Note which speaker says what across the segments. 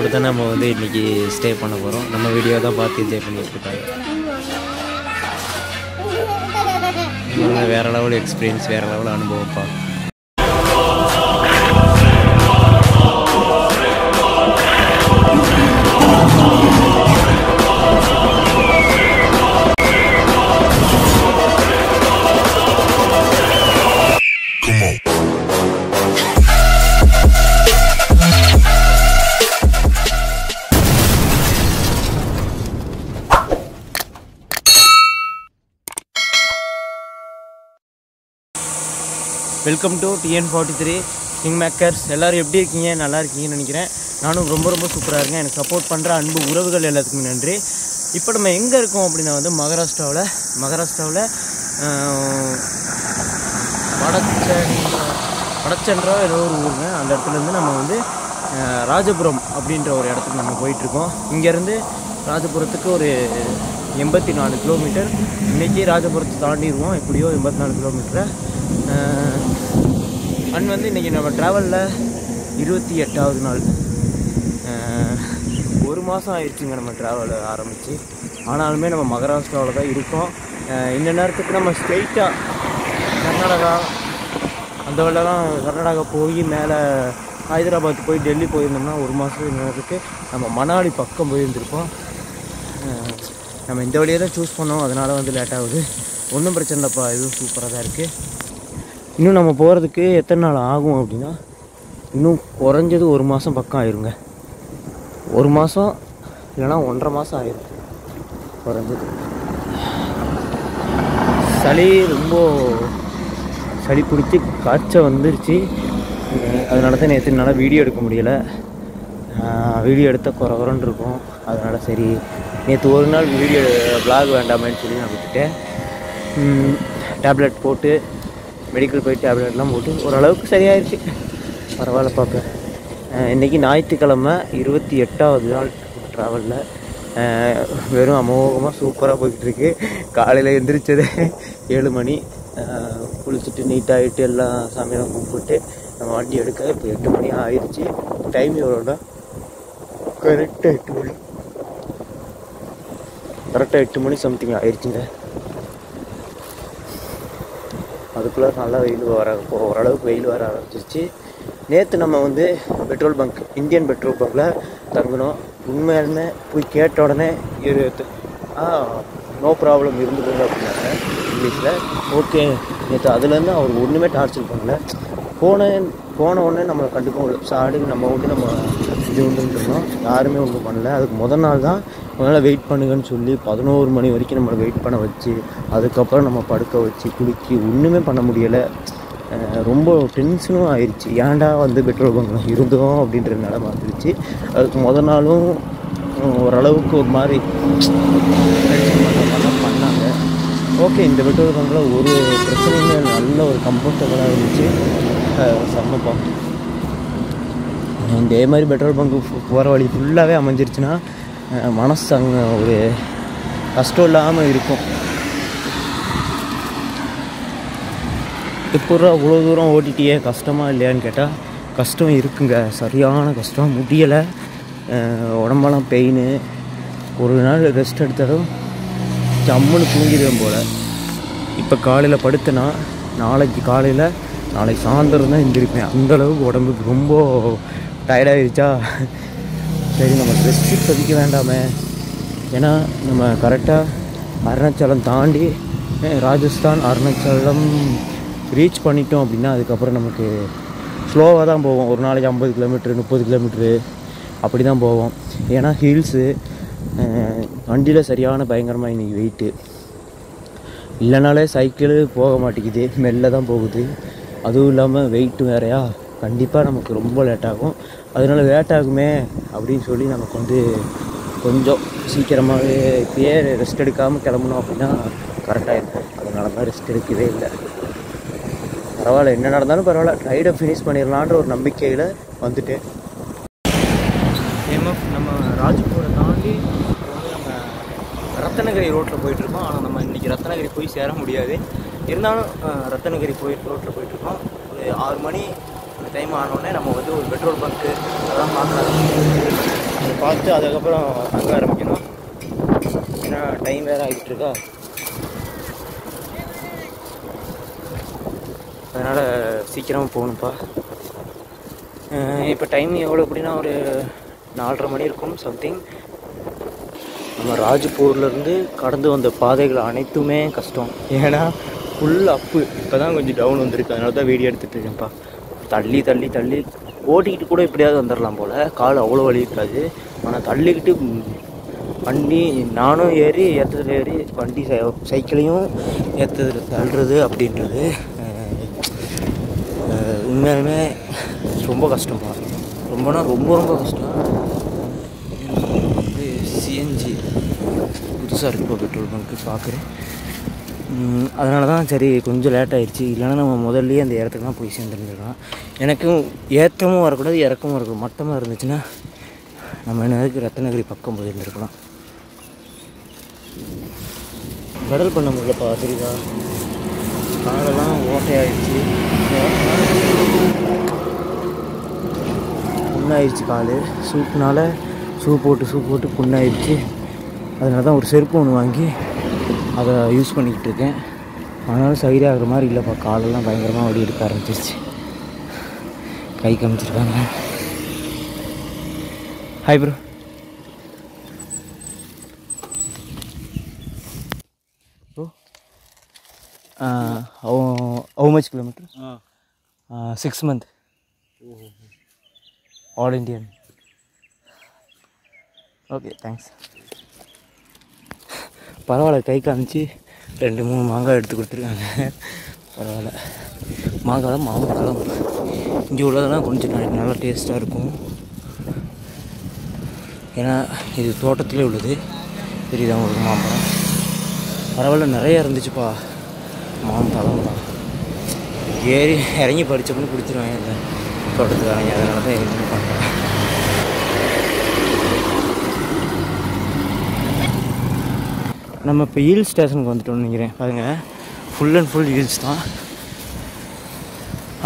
Speaker 1: கூட தான் நம்ம வந்து இன்றைக்கி ஸ்டே பண்ண போகிறோம். நம்ம வீடியோ தான் பார்த்து என்ஜாய் பண்ணிட்டு இருக்காங்க. வேறு லெவல் எக்ஸ்பீரியன்ஸ், வேறு லெவல் அனுபவம்ப்பா. Welcome to TN43 king makers. எல்லோரும் எப்படி இருக்கீங்க? நல்லா இருக்கீங்கன்னு நினைக்கிறேன். நானும் ரொம்ப ரொம்ப சூப்பராக இருக்கேன். எனக்கு சப்போர்ட் பண்ணுற அன்பு உறவுகள் எல்லாத்துக்குமே நன்றி. இப்போ நம்ம எங்கே இருக்கோம் அப்படின்னா வந்து மகாராஷ்டிராவில் வடச்சென்றா ஏதோ ஒரு ஊருங்க. அந்த இடத்துலேருந்து நம்ம வந்து ராஜபுரம் அப்படின்ற ஒரு இடத்துக்கு நம்ம போயிட்டுருக்கோம். இங்கேருந்து ராஜபுரத்துக்கு ஒரு 84 கிலோமீட்டர். இன்றைக்கி ராஜபுரத்தை தாண்டிடுவோம். எப்படியோ 84 கிலோமீட்டரை. வந்து இன்றைக்கி நம்ம ட்ராவலில் 28வது நாள். ஒரு மாதம் ஆயிடுச்சுங்க நம்ம ட்ராவல் ஆரம்பித்து. ஆனாலுமே நம்ம மகாராஷ்டிராவில் தான் இருக்கோம். இந்த நேரத்துக்கு நம்ம ஸ்ட்ரெயிட்டாக கர்நாடகா அந்த வழிலாம் கர்நாடகா போய் மேலே ஹைதராபாத் போய் டெல்லி போயிருந்தோம்னா ஒரு மாதம் நேரத்துக்கு நம்ம மணாலி பக்கம் போயிருந்துருப்போம். நம்ம இந்த வழியை தான் சூஸ் பண்ணோம். அதனால் வந்து லேட் ஆகுது. ஒன்றும் பிரச்சனை இல்லைப்பா, இதுவும் சூப்பராக தான் இருக்குது. இன்னும் நம்ம போகிறதுக்கு எத்தனை நாள் ஆகும் அப்படின்னா, இன்னும் குறைஞ்சது ஒரு மாதம் பக்கம் ஆயிருங்க. ஒரு மாதம் இல்லைனா 1.5 மாதம் ஆயிரும் குறைஞ்சது. சளி பிடிச்சி காய்ச்சல் வந்துருச்சு. அதனால தான் நேற்று என்னால் வீடியோ எடுக்க முடியலை. வீடியோ எடுத்தால் குறன்னு இருக்கும். அதனால் சரி நேற்று ஒரு நாள் வீடியோ வ்ளாக் வேண்டாமேன்னு சொல்லி நான் விட்டுட்டேன். டேப்லெட் போட்டு மெடிக்கல் போய் டேப்லெட்லாம் போட்டு ஓரளவுக்கு சரியாயிடுச்சு. பரவாயில்ல பார்ப்பேன். இன்றைக்கி ஞாயிற்றுக்கிழமை 28வது நாள் ட்ராவலில். வெறும் அமோகமாக சூப்பராக போய்கிட்டுருக்கு. காலையில் எந்திரிச்சது 7 மணி. குளிச்சுட்டு நீட்டாகிட்டு எல்லாம் சாமியெல்லாம் கூப்பிட்டு நம்ம வண்டி எடுக்க இப்போ 8 மணி ஆயிடுச்சு. டைம் எவ்வளோடா? கரெக்டாக 8 மணி சம்திங் ஆயிடுச்சுங்க. அதுக்குள்ளே நல்லா ஓரளவுக்கு வெயில் வர ஆரம்பிச்சிருச்சு. நேற்று நம்ம வந்து பெட்ரோல் பங்க், இந்தியன் பெட்ரோல் பங்க்கில் தங்கினோம். உண்மையாலுமே போய் கேட்ட உடனே நோ ப்ராப்ளம் இருந்துக்குங்க அப்படின்னாங்க இங்கிலீஷில். ஓகே. நேற்று அதுலேருந்து அவர் ஒன்றுமே டார்ச்சர் பண்ணல. போன உடனே நம்மளை கண்டுக்க சாடு நம்ம நம்ம இது இருந்தோம். யாருமே ஒன்றும் பண்ணல. அதுக்கு முதல் நாள் தான் அதனால் வெயிட் பண்ணுங்கன்னு சொல்லி 11 மணி வரைக்கும் நம்மளை வெயிட் பண்ண வச்சு, அதுக்கப்புறம் நம்ம படுக்க வச்சு குளிக்கி ஒன்றுமே பண்ண முடியலை. ரொம்ப டென்ஷனும் ஆயிடுச்சு. ஏன்டா வந்து பெட்ரோல் பங்க்கில் இருந்தோம் அப்படின்ற நிலைமை வந்துருச்சு. அதுக்கு முதல் நாளும் ஓரளவுக்கு ஒரு மாதிரி பண்ணாங்க. ஓகே, இந்த பெட்ரோல் பங்க்கில் ஒரு பிரச்சனையுமே நல்ல ஒரு கம்ஃபர்டபுளாக இருந்துச்சு. செம்மப்பா. இதே மாதிரி பெட்ரோல் பங்கு போகிற வழி ஃபுல்லாகவே அமைஞ்சிருச்சுன்னா மனசு அங்கே ஒரு கஷ்டம் இல்லாமல் இருக்கும். இப்போ அவ்வளோ தூரம் ஓட்டிட்டியே கஷ்டமாக இல்லையான்னு கேட்டால் கஷ்டம் இருக்குங்க. சரியான கஷ்டம். முடியலை. உடம்பெல்லாம் பெயின். ஒரு நாள் ரெஸ்ட் எடுத்தாலும் ஜம்முன்னு தூங்கிடுவேன் போல். இப்போ காலையில் படுத்தேன்னா நாளைக்கு சாயந்தரம் தான் எந்திரிப்பேன். அந்தளவுக்கு உடம்புக்கு ரொம்ப டயர்டாகிடுச்சா. சரி, நம்ம ரெஸ்ட் பதிக்க வேண்டாமே. ஏன்னா நம்ம கரெக்டாக அருணாச்சலம் தாண்டி ராஜஸ்தான் அருணாச்சலம் ரீச் பண்ணிட்டோம் அப்படின்னா அதுக்கப்புறம் நமக்கு ஸ்லோவாக தான் போவோம். ஒரு நாளைக்கு 50 கிலோமீட்ரு 30 கிலோமீட்ரு அப்படி தான் போவோம். ஏன்னா ஹில்ஸு வண்டியில் சரியான பயங்கரமாக இன்றைக்கி வெயிட்டு இல்லைனாலே சைக்கிள் போக மாட்டேங்குது, மெல்ல தான் போகுது. அதுவும் இல்லாமல் வெயிட்டு வேறையா, கண்டிப்பாக நமக்கு ரொம்ப லேட் ஆகும். அதனால் லேட் ஆகுமே அப்படின்னு சொல்லி நமக்கு வந்து கொஞ்சம் சீக்கிரமாகவே இப்பயே ரெஸ்ட் எடுக்காமல் கிளம்பணும் அப்படின்னா கரெக்டாக இருக்கும். அதனால தான் ரெஸ்ட் எடுக்கவே இல்லை. பரவாயில்ல, என்ன நடந்தாலும் பரவாயில்ல, ரைடை ஃபினிஷ் பண்ணிடலான்ற ஒரு நம்பிக்கையில் வந்துட்டேன். நம்ம ராஜ்பூரை தாண்டி நம்ம ரத்தனகிரி ரோட்டில் போயிட்டுருக்கோம். ஆனால் நம்ம இன்றைக்கி ரத்தனகிரி போய் சேர முடியாது. இருந்தாலும் ரத்தனகிரி ரோட்டில் போயிட்டுருக்கோம். ஒரு 6 மணி டைம் ஆனோடனே நம்ம வந்து ஒரு பெட்ரோல் பங்க்கு அதெல்லாம் பார்க்கலாம். பார்த்து அதுக்கப்புறம் தங்க ஆரம்பிக்கணும். ஏன்னா டைம் வேறு ஆகிட்டுருக்கா. அதனால் சீக்கிரமாக போகணும்ப்பா. இப்போ டைம் எவ்வளோ அப்படின்னா ஒரு 4:30 மணி இருக்கும் சம்திங். நம்ம ராஜ்பூர்லேருந்து கடந்து வந்த பாதைகள் அனைத்துமே கஷ்டம். ஏன்னா ஃபுல் அப்பு. இப்போ தான் கொஞ்சம் டவுன் வந்திருக்கு. அதனால தான் வீடியோ எடுத்துகிட்டு இருக்கேன்ப்பா. தள்ளி தள்ளி தள்ளி ஓட்டிக்கிட்டு கூட எப்படியாவது வந்துடலாம் போல். கால் அவ்வளோ வலி இருக்காது. ஆனால் தள்ளிக்கிட்டு வண்டி நானும் ஏறி ஏற்றத்தில் ஏறி வண்டி சைக்கிளையும் ஏற்றதில் தள்ளுறது அப்படின்றது உண்மையாலுமே ரொம்ப கஷ்டம்ப்பா. ரொம்ப ரொம்ப கஷ்டம். சிஎன்ஜி புதுசாக இருக்குது இப்போ பெட்ரோல் பங்க்கு பார்க்குறேன். அதனால தான் சரி கொஞ்சம் லேட் ஆகிடுச்சு. இல்லைன்னா நம்ம முதல்லையே அந்த இடத்துக்கு தான் போய் சேர்ந்துருந்துருக்கலாம். எனக்கும் ஏற்றமும் வரக்கூடாது, இறக்கமும் வரக்கூடாது. மட்டமாக இருந்துச்சுன்னா நம்ம என்னதுக்கு ரத்னகிரி பக்கம் போயிருந்துருக்கலாம். பெடல் பண்ண முடியலப்பா, தெரியுதா? காலெல்லாம் ஓட்டையாகிடுச்சு, புண்ணாயிடுச்சு கால். ஷூ போட்டு புண்ணாயிடுச்சு. அதனால தான் ஒரு செருப்பு ஒன்று வாங்கி அதை யூஸ் பண்ணிக்கிட்டு இருக்கேன். ஆனாலும் சரியாகிற மாதிரி இல்லைப்பா. காலெல்லாம் பயங்கரமாக வலி எடுக்க ஆரம்பிச்சிருச்சு. கை காமிச்சிருக்காங்க. Hi bro. Bro how much kilometer? 6 month. All Indian. Okay thanks. பரவாயில்ல, கை காமிச்சு 2-3 மாங்காய் எடுத்து கொடுத்துருக்காங்க. பரவாயில்ல. மாங்காய் மாம்பழம் இங்கே உள்ளதெல்லாம் கொஞ்சம் நல்லா டேஸ்ட்டாக இருக்கும். ஏன்னா இது தோட்டத்திலே உள்ளது. தெரியுதா உங்களுக்கு மாம்பழம்? பரவாயில்ல, நிறையா இருந்துச்சுப்பா மாம்பழம்லாம். ஏறி இறங்கி படித்தப்பன்னு பிடிச்சிருவாங்க இல்லை தோட்டத்துக்காரங்க. அதனால தான் எதுவுமே பண்ணுறேன். நம்ம இப்போ ஹில் ஸ்டேஷனுக்கு வந்துட்டோம்னு நினைக்கிறேன். பாருங்கள், ஃபுல் அண்ட் ஃபுல் ஹில்ஸ் தான்.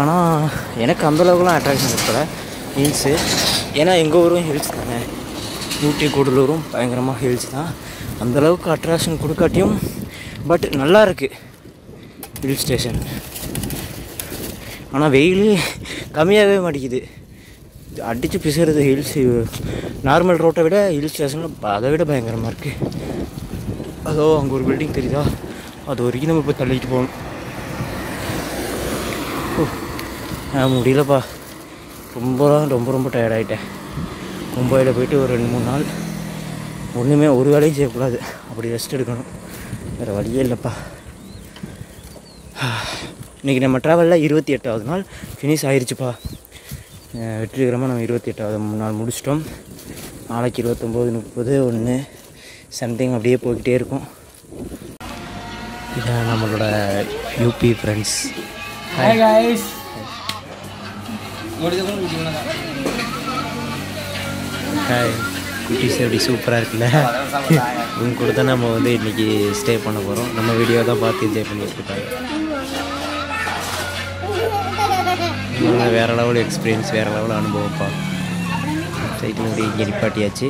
Speaker 1: ஆனால் எனக்கு அந்தளவுக்குலாம் அட்ராக்ஷன் இருக்கல ஹில்ஸு. ஏன்னா எங்கள் ஊரும் ஹில்ஸ் தானே. ஊட்டி கூடலூரும் பயங்கரமாக ஹில்ஸ் தான். அந்தளவுக்கு அட்ராக்ஷன் கொடுக்காட்டியும் பட் நல்லா இருக்குது ஹில் ஸ்டேஷன். ஆனால் வெயில் கம்மியாகவே மாட்டேங்குது, அடித்து பிசுறது. ஹில்ஸ் நார்மல் ரோட்டை விட ஹில் ஸ்டேஷனில் அதை விட பயங்கரமாக இருக்குது. அதோ அங்கே ஒரு பில்டிங் தெரியுதா? அது வரைக்கும் நம்ம இப்போ தள்ளிட்டு போகணும். முடியலப்பா, ரொம்ப டயர்டாகிட்டேன். மும்பையில் போயிட்டு ஒரு 2-3 நாள் ஒன்றுமே ஒரு வேலையும் செய்யக்கூடாது, அப்படி ரெஸ்ட் எடுக்கணும். வேறு வழியே இல்லைப்பா. இன்றைக்கி நம்ம ட்ராவலில் 28வது நாள் ஃபினிஷ் ஆகிடுச்சுப்பா. வெற்றிகரமாக நம்ம 28வது நாள் முடிச்சிட்டோம். நாளைக்கு 29, 30, 1 சம்திங் அப்படியே போய்கிட்டே இருக்கும். இதான் நம்மளோட UP friends. Hi guys. Hi குட்டீஸ், எப்படி சூப்பராக இருக்குல்ல? இவங்க கூட தான் நம்ம வந்து இன்றைக்கி ஸ்டே பண்ண போகிறோம். நம்ம வீடியோ தான் பார்த்து என்ஜாய் பண்ணிட்டு இருக்காங்க. வேறு லெவல் எக்ஸ்பீரியன்ஸ், வேறு லெவல் அனுபவம்ப்பா. சைக்கிள் அப்படி இங்கே நிப்பாட்டியாச்சு.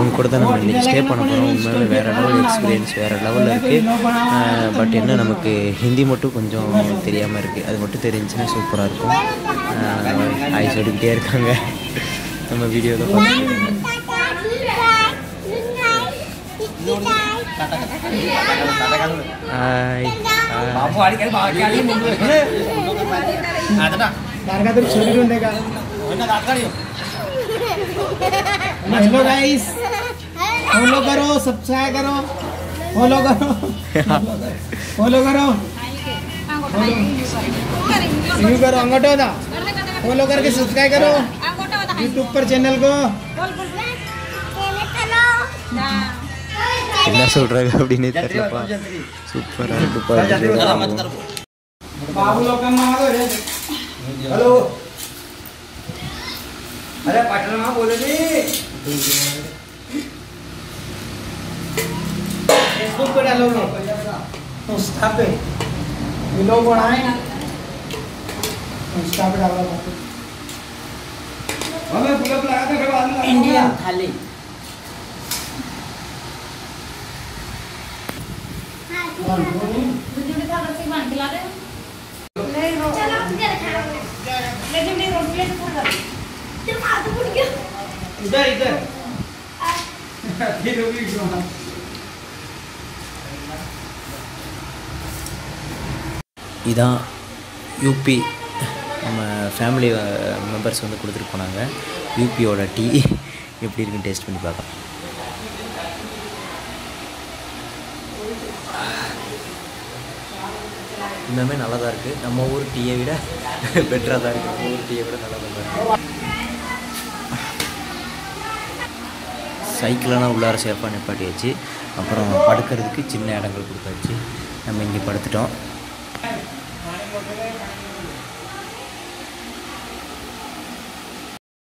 Speaker 1: உங்க கூட தான் நம்ம இன்றைக்கி ஸ்டே பண்ண போகிறோம். உண்மையிலே வேறு லெவல் எக்ஸ்பீரியன்ஸ், வேறு லெவலில் இருக்குது. பட் என்ன, நமக்கு ஹிந்தி மட்டும் கொஞ்சம் தெரியாமல் இருக்குது. அது மட்டும் தெரிஞ்சுன்னா சூப்பராக இருக்கும். ஆய் சொல்லிக்கிட்டே இருக்காங்க. நம்ம வீடியோ தான் பார்த்துட்டு ஹாய்.
Speaker 2: हेलो गाइस, फॉलो करो, सब्सक्राइब करो, फॉलो करो, फॉलो करो, रिव्यू करो, अंगूठा होता फॉलो करके सब्सक्राइब करो यूट्यूब पर चैनल को.
Speaker 1: என்ன சொல்கிறாங்க அப்படின்னு தெரியலப்பா. சூப்பராக இருக்குப்பா.
Speaker 2: हेलो, अरे पटना बोले जी. फेसबुक पे डालोगे तो इंस्टा पे वीडियो बनाए इंस्टा पे डालो इंडिया थाली इधर इधर
Speaker 1: இதான் யூபி நம்ம ஃபேமிலி மெம்பர்ஸ் வந்து கொடுத்துட்டு போனாங்க. யூபியோட டீ எப்படி இருக்குன்னு டேஸ்ட் பண்ணி பார்க்கலாம். இன்னுமே நல்லா தான் இருக்குது. நம்ம ஊர் டீயை விட பெட்டராக தான் இருக்குது. நம்ம ஊர் டீயை விட நல்லா தான் இருக்குது. சைக்கிளெல்லாம் உள்ளார சேஃபாக நிப்பாட்டியாச்சு. அப்புறம் படுக்கிறதுக்கு சின்ன இடங்கள் கொடுத்தாச்சு. நம்ம இங்கே படுத்துட்டோம்.